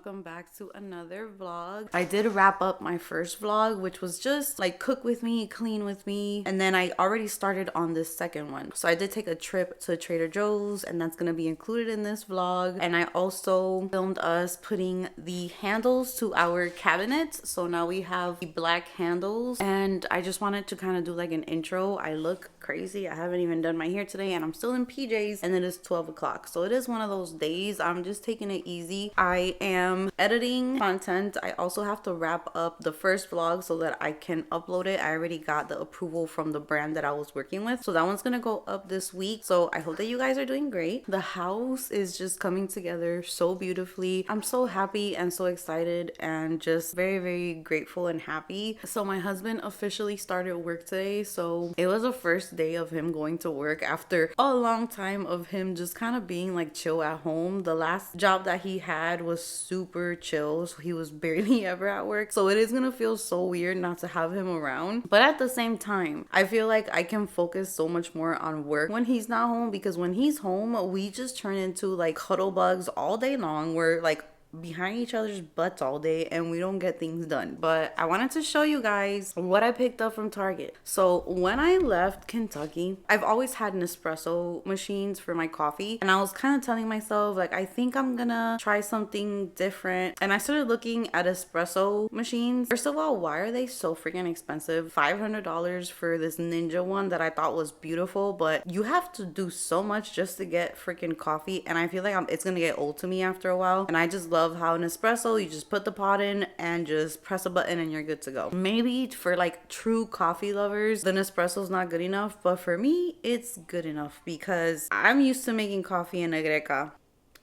welcome back to another vlog. I did wrap up my first vlog, which was just like cook with me, clean with me, and then I already started on this second one. So I did take a trip to Trader Joe's, and that's gonna be included in this vlog. And I also filmed us putting the handles to our cabinets. So now we have the black handles, and I just wanted to kind of do like an intro. I look crazy. I haven't even done my hair today, and I'm still in PJs, and it is 12 o'clock. So it is one of those days. I'm just taking it easy. I am editing content. I also have to wrap up the first vlog so that I can upload it. I already got the approval from the brand that I was working with, so that one's gonna go up this week. So I hope that you guys are doing great. The house is just coming together so beautifully. I'm so happy and so excited and just very, very grateful and happy. So my husband officially started work today, so it was the first day of him going to work after a long time of him just kind of being like chill at home. The last job that he had was super chill, so he was barely ever at work. So it is gonna feel so weird not to have him around, but at the same time I feel like I can focus so much more on work when he's not home, because when he's home we just turn into like cuddle bugs all day long. We're like behind each other's butts all day and we don't get things done. But I wanted to show you guys what I picked up from Target. So when I left Kentucky, I've always had Nespresso machines for my coffee, and I was kind of telling myself like, I think I'm gonna try something different. And I started looking at espresso machines. First of all, why are they so freaking expensive? $500 for this Ninja one that I thought was beautiful, but you have to do so much just to get freaking coffee, and I feel like it's gonna get old to me after a while. And I just love how Nespresso, you just put the pot in and just press a button and you're good to go. Maybe for like true coffee lovers, the Nespresso's not good enough, but for me it's good enough because I'm used to making coffee in a greca.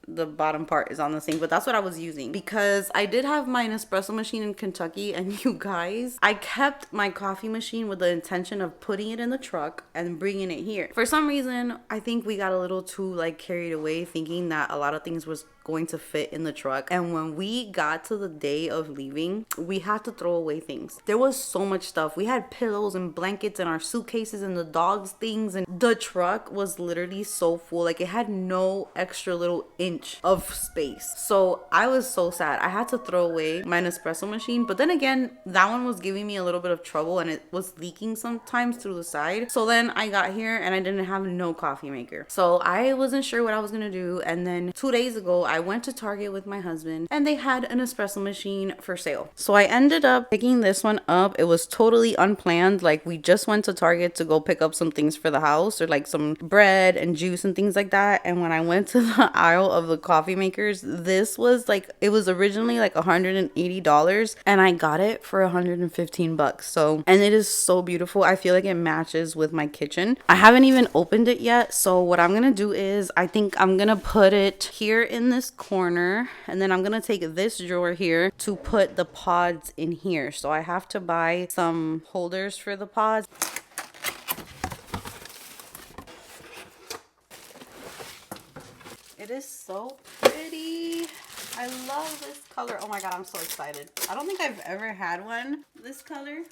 The bottom part is on the sink, but that's what I was using because I did have my Nespresso machine in Kentucky. And you guys, I kept my coffee machine with the intention of putting it in the truck and bringing it here. For some reason, I think we got a little too like carried away thinking that a lot of things was going to fit in the truck, and when we got to the day of leaving, we had to throw away things. There was so much stuff. We had pillows and blankets and our suitcases and the dogs things, and the truck was literally so full, like it had no extra little inch of space. So I was so sad. I had to throw away my Nespresso machine, but then again, that one was giving me a little bit of trouble and it was leaking sometimes through the side. So then I got here and I didn't have no coffee maker, so I wasn't sure what I was gonna do. And then 2 days ago I went to Target with my husband and they had an espresso machine for sale. So I ended up picking this one up. It was totally unplanned. Like we just went to Target to go pick up some things for the house, or like some bread and juice and things like that. And when I went to the aisle of the coffee makers, this was like, it was originally like $180 and I got it for 115 bucks. So, and it is so beautiful. I feel like it matches with my kitchen. I haven't even opened it yet. So what I'm gonna do is I think I'm gonna put it here in this corner, and then I'm gonna take this drawer here to put the pods in here. So I have to buy some holders for the pods. It is so pretty. I love this color. Oh my god, I'm so excited. I don't think I've ever had one this color.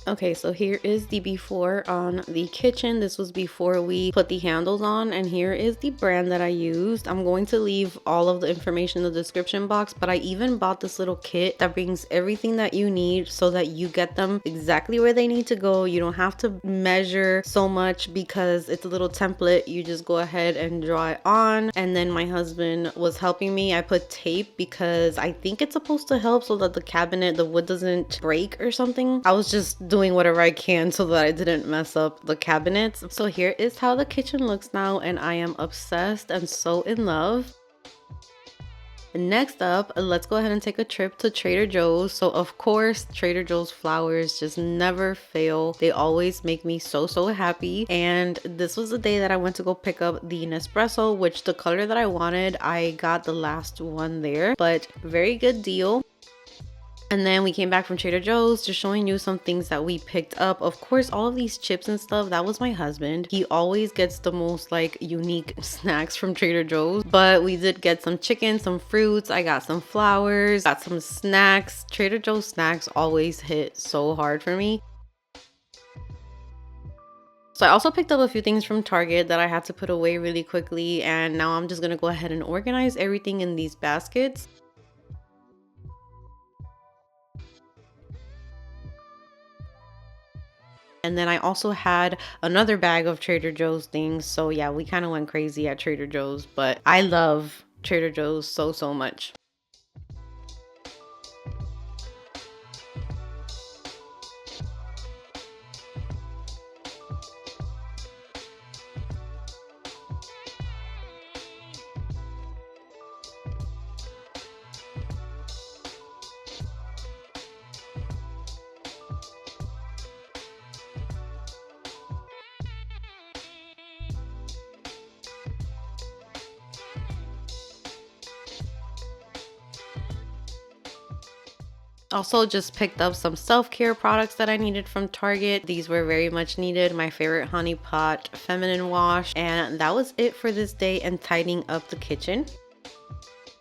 Okay, so here is the before on the kitchen. This was before we put the handles on, and here is the brand that I used. I'm going to leave all of the information in the description box, but I even bought this little kit that brings everything that you need so that you get them exactly where they need to go. You don't have to measure so much because it's a little template. You just go ahead and draw it on. And then my husband was helping me. I put tape because I think it's supposed to help so that the cabinet, the wood doesn't break or something. I was just doing whatever I can so that I didn't mess up the cabinets. So here is how the kitchen looks now, and I am obsessed and so in love. Next up, let's go ahead and take a trip to Trader Joe's. So of course, Trader Joe's flowers just never fail. They always make me so happy. And this was the day that I went to go pick up the Nespresso, which the color that I wanted, I got the last one there, but very good deal. And then we came back from Trader Joe's, just showing you some things that we picked up. Of course, all of these chips and stuff, that was my husband. He always gets the most like unique snacks from Trader Joe's. But we did get some chicken, some fruits. I got some flowers, got some snacks. Trader Joe's snacks always hit so hard for me. So I also picked up a few things from Target that I had to put away really quickly. And now I'm just gonna go ahead and organize everything in these baskets. And then I also had another bag of Trader Joe's things. So yeah, we kind of went crazy at Trader Joe's, but I love Trader Joe's so much. Also just picked up some self-care products that I needed from Target. These were very much needed. My favorite Honey Pot feminine wash. And that was it for this day and tidying up the kitchen.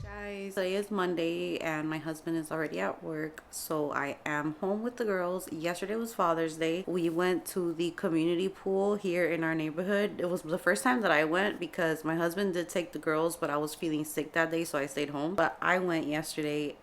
Guys, today is Monday and my husband is already at work, so I am home with the girls. Yesterday was Father's Day. We went to the community pool here in our neighborhood. It was the first time that I went because my husband did take the girls, but I was feeling sick that day, so I stayed home. But I went yesterday.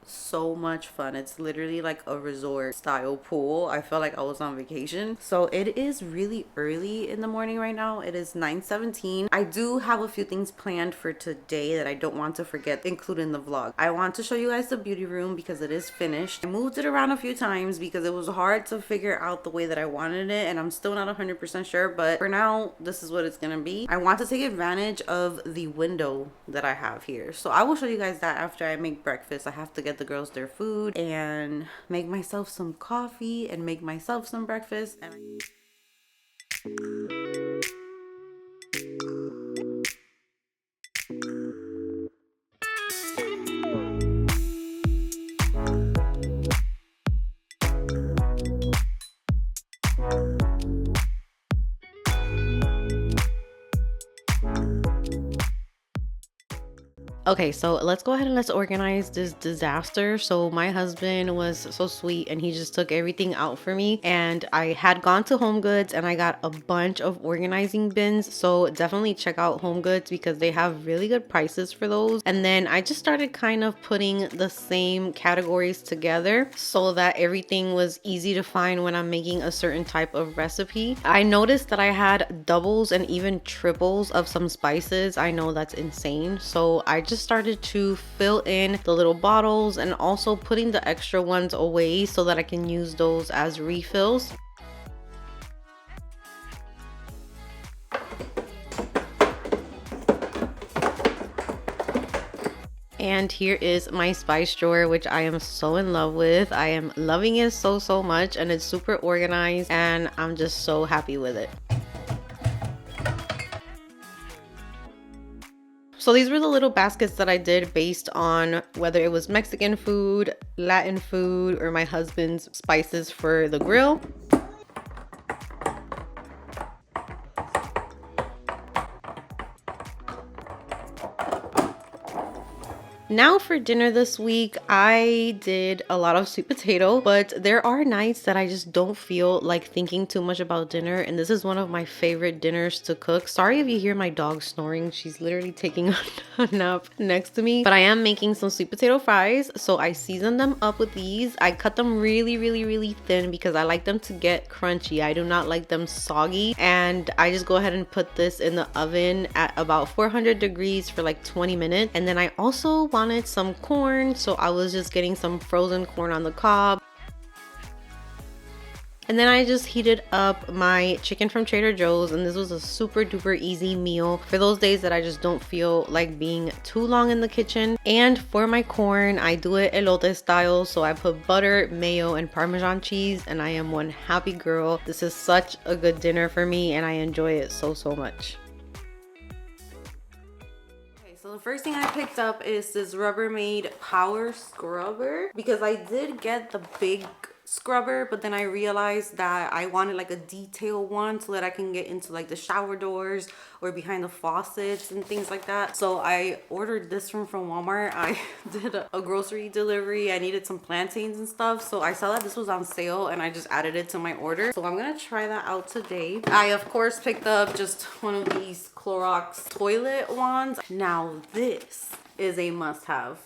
So much fun. It's literally like a resort style pool. I felt like I was on vacation. So it is really early in the morning right now. It is 9:17. I do have a few things planned for today that I don't want to forget, including the vlog. I want to show you guys the beauty room because it is finished. I moved it around a few times because it was hard to figure out the way that I wanted it, and I'm still not 100% sure, but for now this is what it's gonna be. I want to take advantage of the window that I have here, so I will show you guys that after I make breakfast. I have to get the girls their food and make myself some coffee and make myself some breakfast. And okay, so let's go ahead and let's organize this disaster. So my husband was so sweet and he just took everything out for me, and I had gone to Home Goods and I got a bunch of organizing bins. So definitely check out Home Goods because they have really good prices for those. And then I just started kind of putting the same categories together so that everything was easy to find when I'm making a certain type of recipe. I noticed that I had doubles and even triples of some spices. I know that's insane. So I just started to fill in the little bottles and also putting the extra ones away so that I can use those as refills. And here is my spice drawer, which I am so in love with. I am loving it so much, and it's super organized and I'm just so happy with it. So these were the little baskets that I did based on whether it was Mexican food, Latin food, or my husband's spices for the grill. Now for dinner this week, I did a lot of sweet potato, but there are nights that I just don't feel like thinking too much about dinner, and this is one of my favorite dinners to cook. Sorry if you hear my dog snoring. She's literally taking a nap next to me, but I am making some sweet potato fries. So I seasoned them up with these. I cut them really thin because I like them to get crunchy. I do not like them soggy, and I just go ahead and put this in the oven at about 400 degrees for like 20 minutes. And then I also wanted some corn, so I was just getting some frozen corn on the cob. And then I just heated up my chicken from Trader Joe's, and this was a super duper easy meal for those days that I just don't feel like being too long in the kitchen. And for my corn, I do it elote style, so I put butter, mayo, and Parmesan cheese, and I am one happy girl. This is such a good dinner for me and I enjoy it so much. So the first thing I picked up is this Rubbermaid Power Scrubber because I did get the big scrubber, but then I realized that I wanted like a detail one so that I can get into like the shower doors or behind the faucets and things like that. So I ordered this from Walmart. I did a grocery delivery. I needed some plantains and stuff, so I saw that this was on sale and I just added it to my order. So I'm gonna try that out today. I of course picked up just one of these Clorox toilet wands. Now this is a must-have.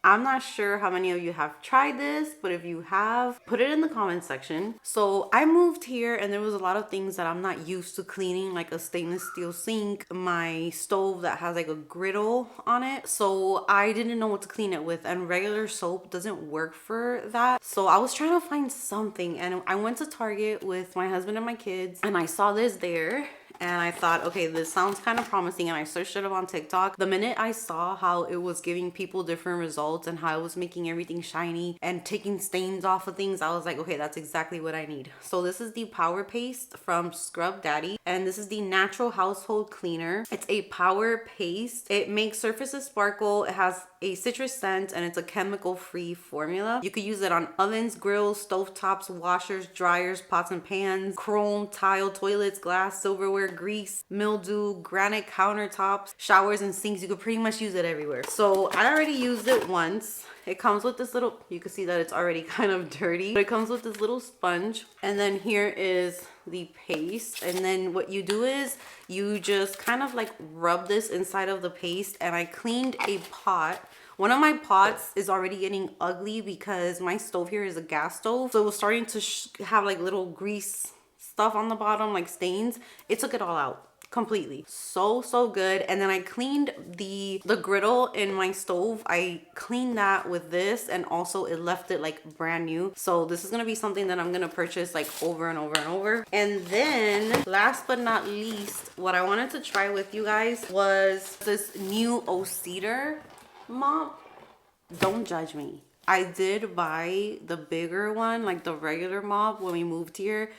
I'm not sure how many of you have tried this, but if you have, put it in the comment section. So I moved here and there was a lot of things that I'm not used to cleaning, like a stainless steel sink, my stove that has like a griddle on it. So I didn't know what to clean it with, and regular soap doesn't work for that. So I was trying to find something, and I went to Target with my husband and my kids, and I saw this there. And I thought, okay, this sounds kind of promising, and I searched it up on TikTok. The minute I saw how it was giving people different results and how it was making everything shiny and taking stains off of things, I was like, okay, that's exactly what I need. So this is the Power Paste from Scrub Daddy, and this is the Natural Household Cleaner. It's a power paste. It makes surfaces sparkle. It has a citrus scent, and it's a chemical-free formula. You could use it on ovens, grills, stovetops, washers, dryers, pots and pans, chrome, tile, toilets, glass, silverware, grease, mildew, granite countertops, showers, and sinks. You could pretty much use it everywhere. So I already used it once. It comes with this little, you can see that it's already kind of dirty, but it comes with this little sponge. And then here is the paste. And then what you do is you just kind of like rub this inside of the paste. And I cleaned a pot. One of my pots is already getting ugly because my stove here is a gas stove. So it was starting to have like little grease stuff on the bottom, like stains. It took it all out completely. So good. And then I cleaned the griddle in my stove. I cleaned that with this, and also it left it like brand new. So this is gonna be something that I'm gonna purchase like over and over and over. And then last but not least, what I wanted to try with you guys was this new Ocedar mop. Don't judge me. I did buy the bigger one, like the regular mop, when we moved here.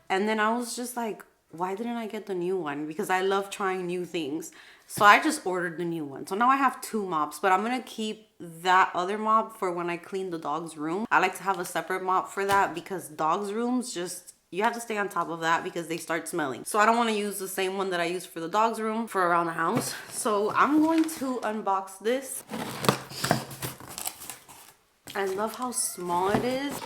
And then I was just like, why didn't I get the new one? Because I love trying new things. So I just ordered the new one. So now I have 2 mops, but I'm going to keep that other mop for when I clean the dog's room. I like to have a separate mop for that because dogs' rooms just, you have to stay on top of that because they start smelling. So I don't want to use the same one that I use for the dog's room for around the house. So I'm going to unbox this. I love how small it is.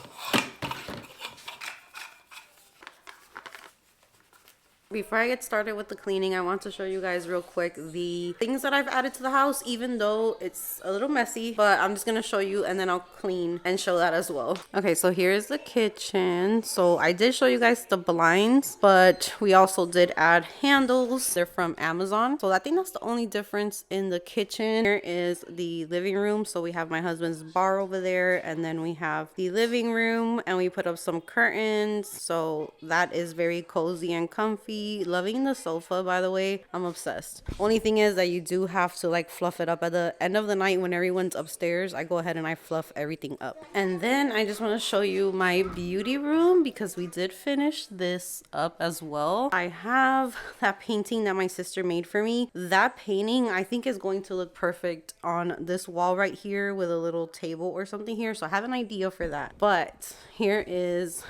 Before I get started with the cleaning, I want to show you guys real quick the things that I've added to the house, even though it's a little messy, but I'm just going to show you and then I'll clean and show that as well. Okay, so here's the kitchen. So I did show you guys the blinds, but we also did add handles. They're from Amazon. So I think that's the only difference in the kitchen. Here is the living room. So we have my husband's bar over there, and then we have the living room, and we put up some curtains. So that is very cozy and comfy. Loving the sofa, by the way. I'm obsessed. Only thing is that you do have to like fluff it up at the end of the night when everyone's upstairs. I go ahead and I fluff everything up. And then I just want to show you my beauty room because we did finish this up as well. I have that painting that my sister made for me. That painting I think is going to look perfect on this wall right here with a little table or something here. So I have an idea for that. But here is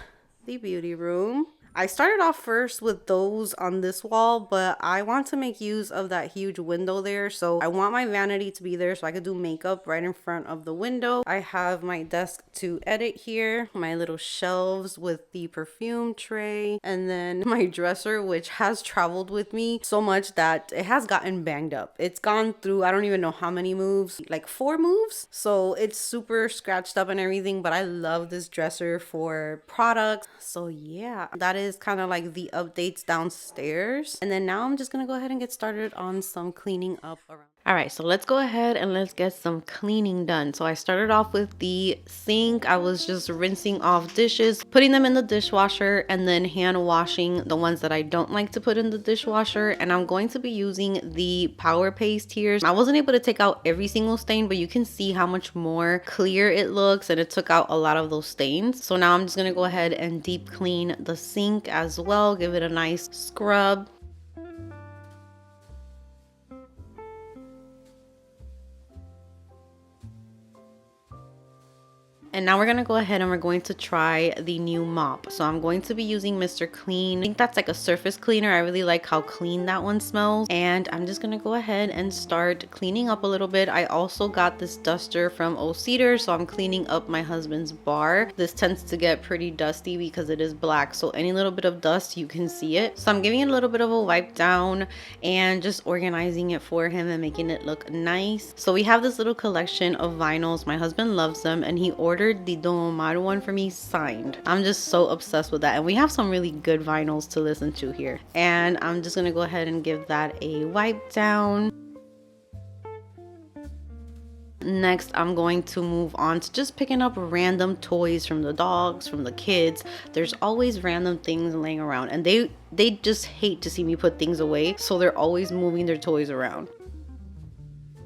the beauty room. I started off first with those on this wall, but I want to make use of that huge window there. So I want my vanity to be there so I could do makeup right in front of the window. I have my desk to edit here, my little shelves with the perfume tray, and then my dresser, which has traveled with me so much that it has gotten banged up. It's gone through, I don't even know how many moves, like 4 moves. So it's super scratched up and everything, but I love this dresser for products. So yeah, that is kind of like the updates downstairs. And then now I'm just gonna go ahead and get started on some cleaning up around. All right, so let's go ahead and let's get some cleaning done. So I started off with the sink. I was just rinsing off dishes, putting them in the dishwasher, and then hand washing the ones that I don't like to put in the dishwasher. And I'm going to be using the Power Paste here. I wasn't able to take out every single stain, but you can see how much more clear it looks, and it took out a lot of those stains. So now I'm just gonna go ahead and deep clean the sink as well, give it a nice scrub. And now we're gonna go ahead and we're going to try the new mop. So I'm going to be using Mr. Clean. I think that's like a surface cleaner. I really like how clean that one smells. And I'm just gonna go ahead and start cleaning up a little bit. I also got this duster from O Cedar, so I'm cleaning up my husband's bar. This tends to get pretty dusty because it is black, so any little bit of dust you can see it. So I'm giving it a little bit of a wipe down and just organizing it for him and making it look nice. So we have this little collection of vinyls. My husband loves them and he ordered the Don Omar one for me signed. I'm just so obsessed with that, and we have some really good vinyls to listen to here. And I'm just gonna go ahead and give that a wipe down. Next, I'm going to move on to just picking up random toys from the dogs, from the kids. There's always random things laying around, and they just hate to see me put things away, so they're always moving their toys around.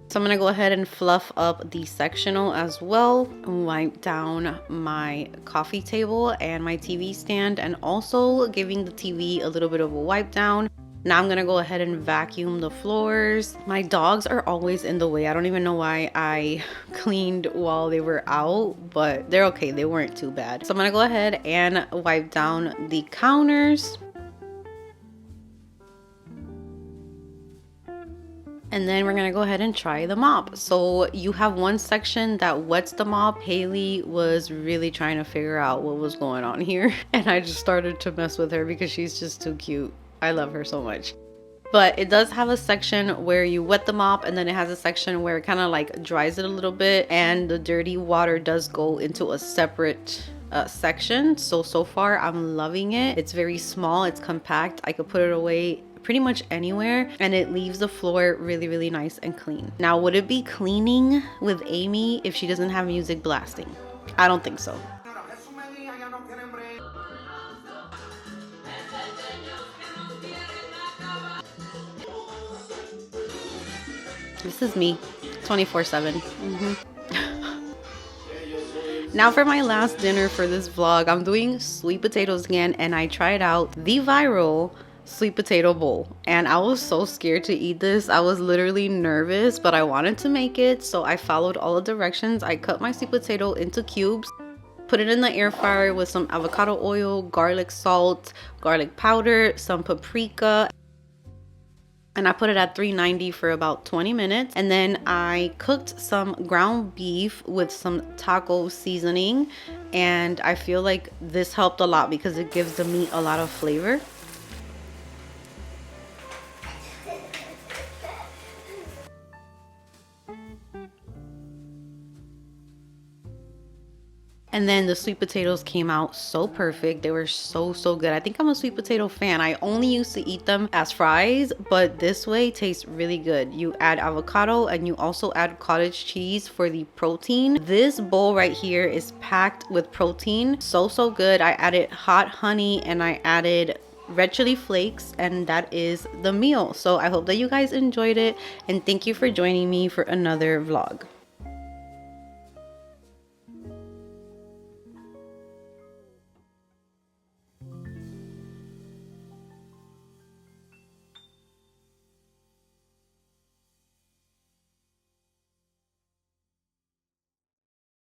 So I'm gonna go ahead and fluff up the sectional as well, wipe down my coffee table and my TV stand, and also giving the TV a little bit of a wipe down. Now I'm gonna go ahead and vacuum the floors. My dogs are always in the way. I don't even know why I cleaned while they were out, but they're okay. They weren't too bad. So I'm gonna go ahead and wipe down the counters. And then we're gonna go ahead and try the mop. So you have one section that wets the mop. Haley was really trying to figure out what was going on here. And I just started to mess with her because she's just too cute. I love her so much. But it does have a section where you wet the mop, and then it has a section where it kind of like dries it a little bit, and the dirty water does go into a separate section. So far I'm loving it. It's very small, it's compact. I could put it away pretty much anywhere, and it leaves the floor really nice and clean. Now, would it be cleaning with Amy if she doesn't have music blasting? I don't think so. This is me 24/7. Now for my last dinner for this vlog, I'm doing sweet potatoes again, and I tried out the viral sweet potato bowl, and I was so scared to eat this. I was literally nervous, but I wanted to make it, so I followed all the directions. I cut my sweet potato into cubes, put it in the air fryer with some avocado oil, garlic salt, garlic powder, some paprika, and I put it at 390 for about 20 minutes. And then I cooked some ground beef with some taco seasoning, and I feel like this helped a lot because it gives the meat a lot of flavor. And then the sweet potatoes came out so perfect. They were so good. I think I'm a sweet potato fan. I only used to eat them as fries, but this way tastes really good. You add avocado and you also add cottage cheese for the protein. This bowl right here is packed with protein. So good. I added hot honey and I added red chili flakes, and that is the meal. So I hope that you guys enjoyed it, and thank you for joining me for another vlog.